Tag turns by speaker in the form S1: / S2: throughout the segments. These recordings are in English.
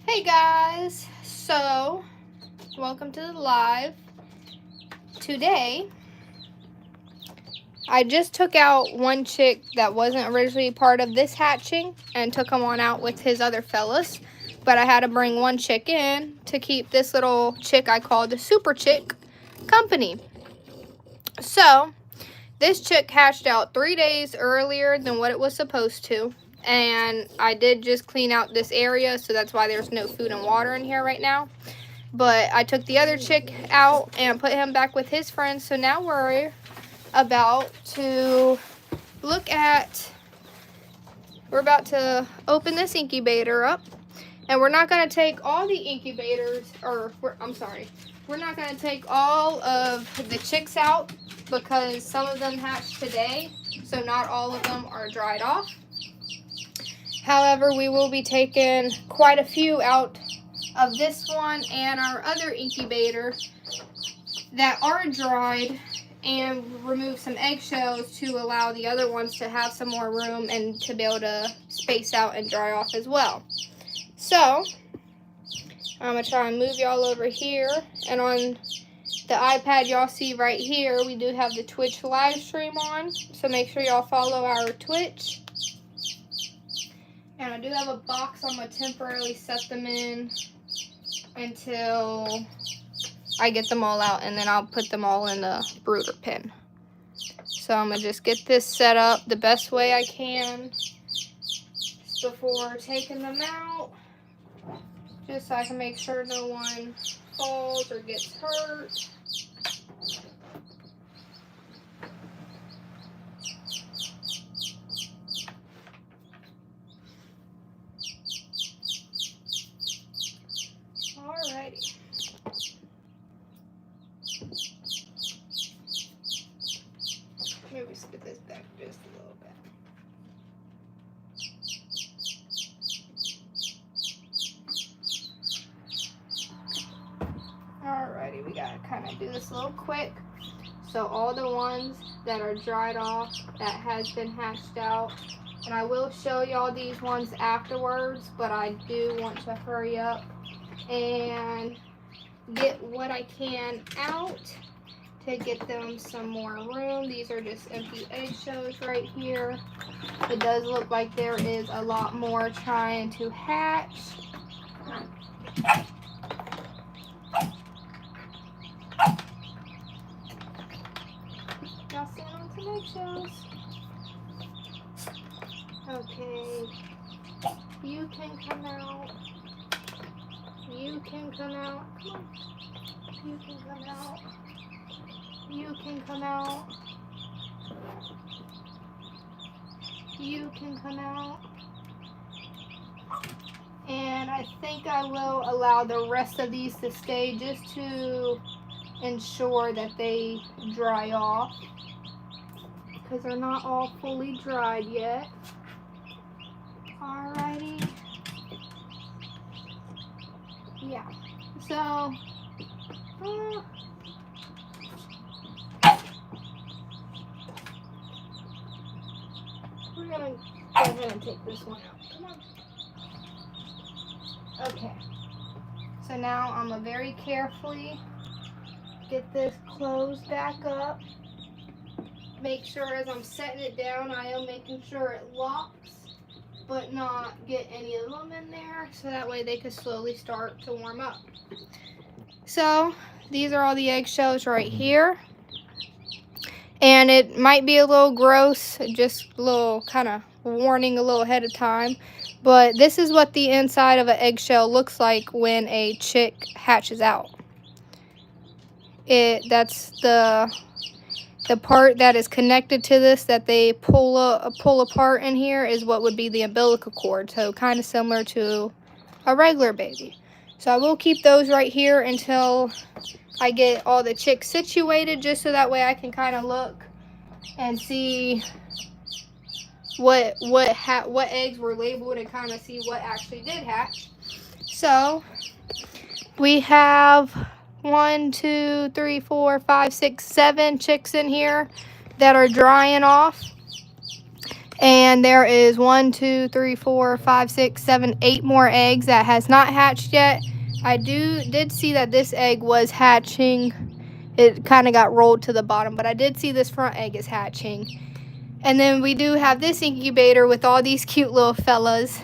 S1: Hey guys, so welcome to the live. Today, I just took out one chick that wasn't originally part of this hatching and took him on out with his other fellas. But I had to bring one chick in to keep this little chick I call the super chick company. So, this chick hatched out 3 days earlier than what it was supposed to. And I did just clean out this area, so that's why there's no food and water in here right now. But I took the other chick out and put him back with his friends. So now we're about to we're about to open this incubator up. And we're not going to take all the incubators, we're not going to take all of the chicks out because some of them hatched today. So not all of them are dried off. However, we will be taking quite a few out of this one and our other incubator that are dried and remove some eggshells to allow the other ones to have some more room and to be able to space out and dry off as well. So, I'm going to try and move y'all over here, and on the iPad y'all see right here, we do have the Twitch live stream on, so make sure y'all follow our Twitch. And I do have a box I'm going to temporarily set them in until I get them all out, and then I'll put them all in the brooder pen. So I'm going to just get this set up the best way I can before taking them out, just so I can make sure no one falls or gets hurt. Alrighty. Maybe spit this back just a little bit. Alrighty, we gotta kind of do this a little quick. So all the ones that are dried off, that has been hatched out. And I will show y'all these ones afterwards, but I do want to hurry up and get what I can out to get them some more room. These are just empty eggshells right here. It does look like there is a lot more trying to hatch. Y'all stand on some eggshells. Okay, you can come out. You can come out. Come on. You can come out. You can come out. You can come out. And I think I will allow the rest of these to stay just to ensure that they dry off, because they're not all fully dried yet. Alrighty. Yeah. So, we're gonna go ahead and take this one out. Come on. Okay. So now I'm gonna very carefully get this closed back up. Make sure as I'm setting it down, I am making sure it locks, but not get any of them in there, so that way they could slowly start to warm up. So these are all the eggshells right here. And it might be a little gross, just a little kind of warning a little ahead of time. But this is what the inside of an eggshell looks like when a chick hatches out. That's the part that is connected to this that they pull apart in here is what would be the umbilical cord. So kind of similar to a regular baby. So I will keep those right here until I get all the chicks situated, just so that way I can kind of look and see what eggs were labeled and kind of see what actually did hatch. So we have 1, 2, 3, 4, 5, 6, 7 chicks in here that are drying off. And there is 1, 2, 3, 4, 5, 6, 7, 8 more eggs that has not hatched yet. I did see that this egg was hatching. It kind of got rolled to the bottom, but I did see this front egg is hatching. And then we do have this incubator with all these cute little fellas.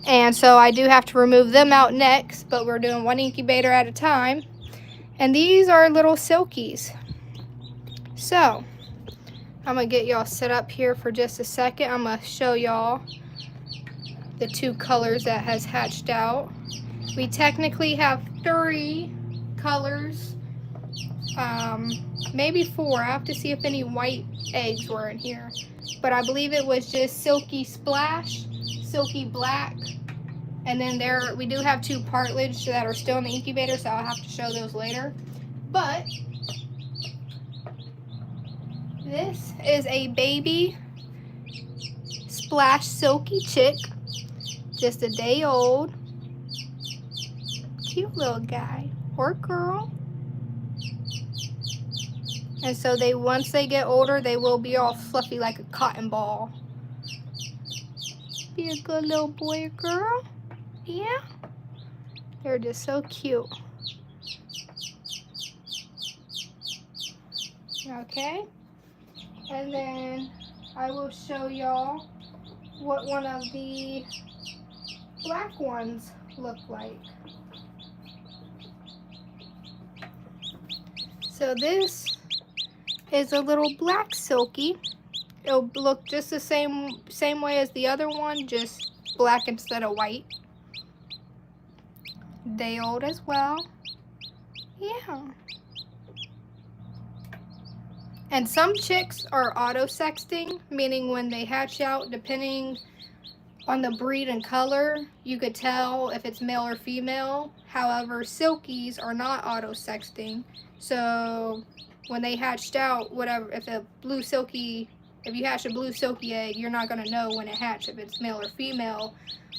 S1: And so I do have to remove them out next, but we're doing one incubator at a time. And these are little silkies. So I'm gonna get y'all set up here for just a second. I'm gonna show y'all the 2 colors that has hatched out. We technically have 3 colors, maybe 4. I have to see if any white eggs were in here, but I believe it was just Silky Splash, Silky Black, and then we do have 2 Partridge that are still in the incubator, so I'll have to show those later. But this is a baby Splash Silky chick, just a day old. Cute little guy or girl. And so once they get older, they will be all fluffy like a cotton ball. Be a good little boy or girl. Yeah. They're just so cute. Okay. And then I will show y'all what one of the black ones look like. So this is a little black silky. It'll look just the same way as the other one, just black instead of white. Day old as well. Yeah. And some chicks are auto-sexting, meaning when they hatch out, depending on the breed and color, you could tell if it's male or female. However, silkies are not auto-sexting. So when they hatched out, whatever, if you hatch a blue silky egg, you're not going to know when it hatched if it's male or female.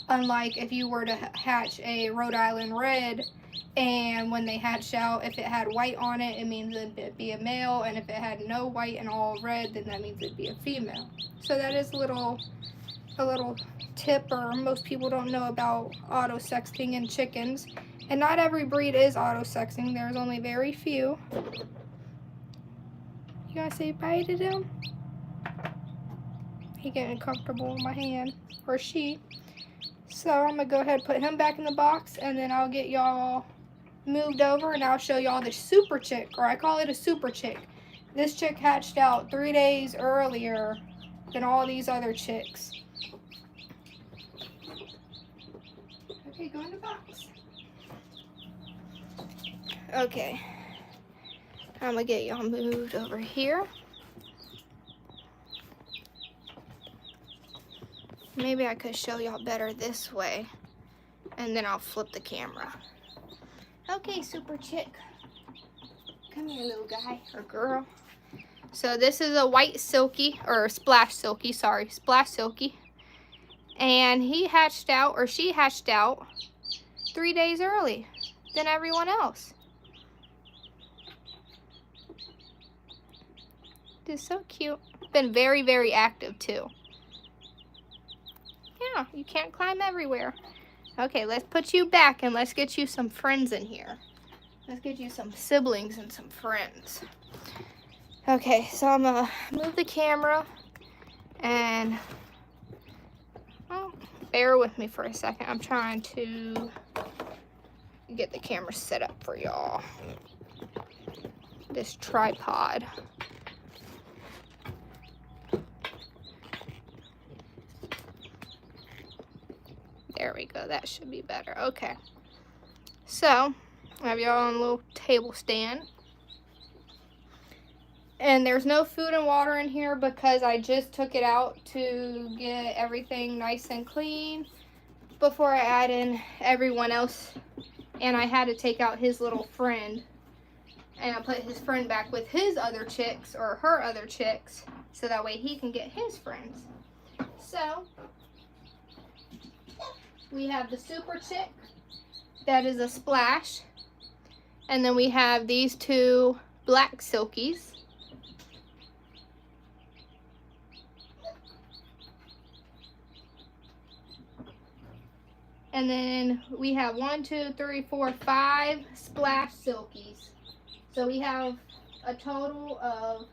S1: Unlike if you were to hatch a Rhode Island Red, and when they hatched out, if it had white on it, it means it'd be a male, and if it had no white and all red, then that means it'd be a female. So that is a little tip, or most people don't know about auto-sexting in chickens. And not every breed is auto-sexing. There's only very few. You gotta say bye to them? He getting comfortable in my hand, or she. So I'm gonna go ahead and put him back in the box, and then I'll get y'all moved over and I'll show y'all the super chick, or I call it a super chick. This chick hatched out 3 days earlier than all these other chicks. Okay, go in the box. Okay, I'm gonna get y'all moved over here. Maybe I could show y'all better this way, and then I'll flip the camera. Okay, super chick. Come here, little guy or girl. So this is a white silky, or splash silky, sorry, splash silky. And he hatched out, or she hatched out 3 days early than everyone else. Just so cute. Been very, very active too. Yeah, you can't climb everywhere. Okay, let's put you back and let's get you some friends in here. Let's get you some siblings and some friends. Okay, so I'm gonna move the camera and bear with me for a second. I'm trying to get the camera set up for y'all. This tripod. There we go, that should be better. Okay, so I have y'all on a little table stand. And there's no food and water in here because I just took it out to get everything nice and clean before I add in everyone else. And I had to take out his little friend. And I put his friend back with his other chicks, or her other chicks, so that way he can get his friends. So we have the super chick, that is a splash. And then we have these 2 black silkies. And then we have 1, 2, 3, 4, 5 splash silkies. So we have a total of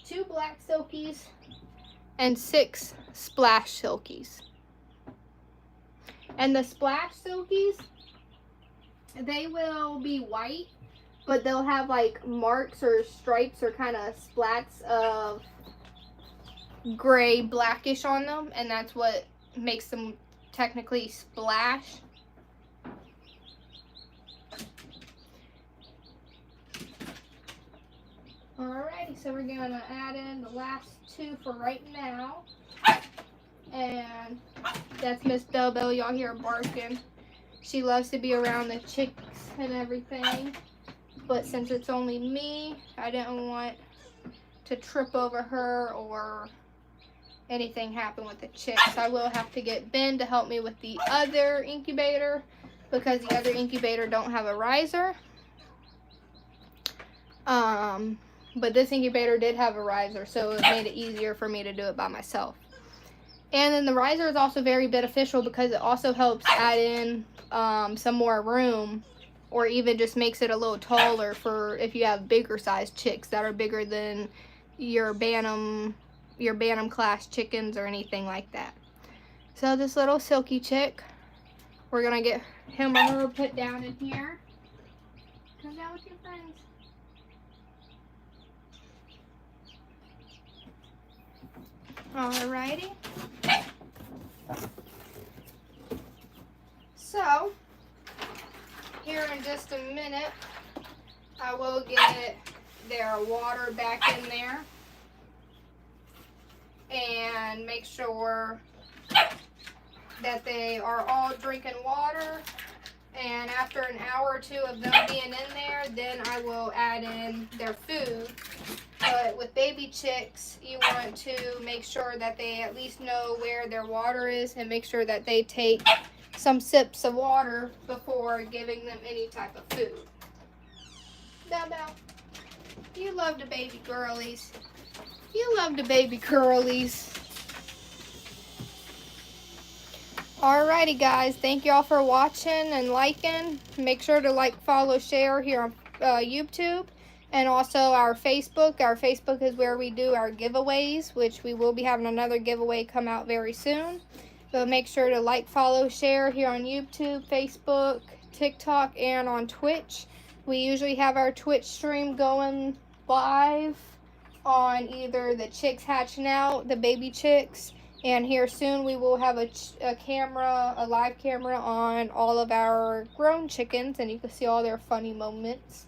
S1: 2 black silkies and 6 splash silkies. And the splash silkies, they will be white, but they'll have like marks or stripes or kind of splats of gray blackish on them, and that's what makes them technically splash. Alrighty, so we're gonna add in the last 2 for right now. And that's Miss Bell. Y'all hear her barking. She loves to be around the chicks and everything. But since it's only me, I didn't want to trip over her or anything happen with the chicks. I will have to get Ben to help me with the other incubator because the other incubator don't have a riser. But this incubator did have a riser, so it made it easier for me to do it by myself. And then the riser is also very beneficial because it also helps add in some more room, or even just makes it a little taller for if you have bigger sized chicks that are bigger than your Bantam class chickens or anything like that. So this little silky chick, we're gonna get him or her put down in here. Come down with your friends. Alrighty. So, here in just a minute, I will get their water back in there and make sure that they are all drinking water. And after an hour or 2 of them being in there, then I will add in their food. But with baby chicks, you want to make sure that they at least know where their water is and make sure that they take some sips of water before giving them any type of food. Bell, you love the baby girlies. You love the baby curlies. Alrighty guys, thank y'all for watching and liking. Make sure to like, follow, share here on YouTube. And also our Facebook. Our Facebook is where we do our giveaways, which we will be having another giveaway come out very soon. So make sure to like, follow, share here on YouTube, Facebook, TikTok, and on Twitch. We usually have our Twitch stream going live on either the chicks hatching out, the baby chicks, and here soon we will have a live camera on all of our grown chickens, and you can see all their funny moments.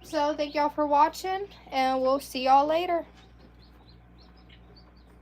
S1: So thank y'all for watching, and we'll see y'all later.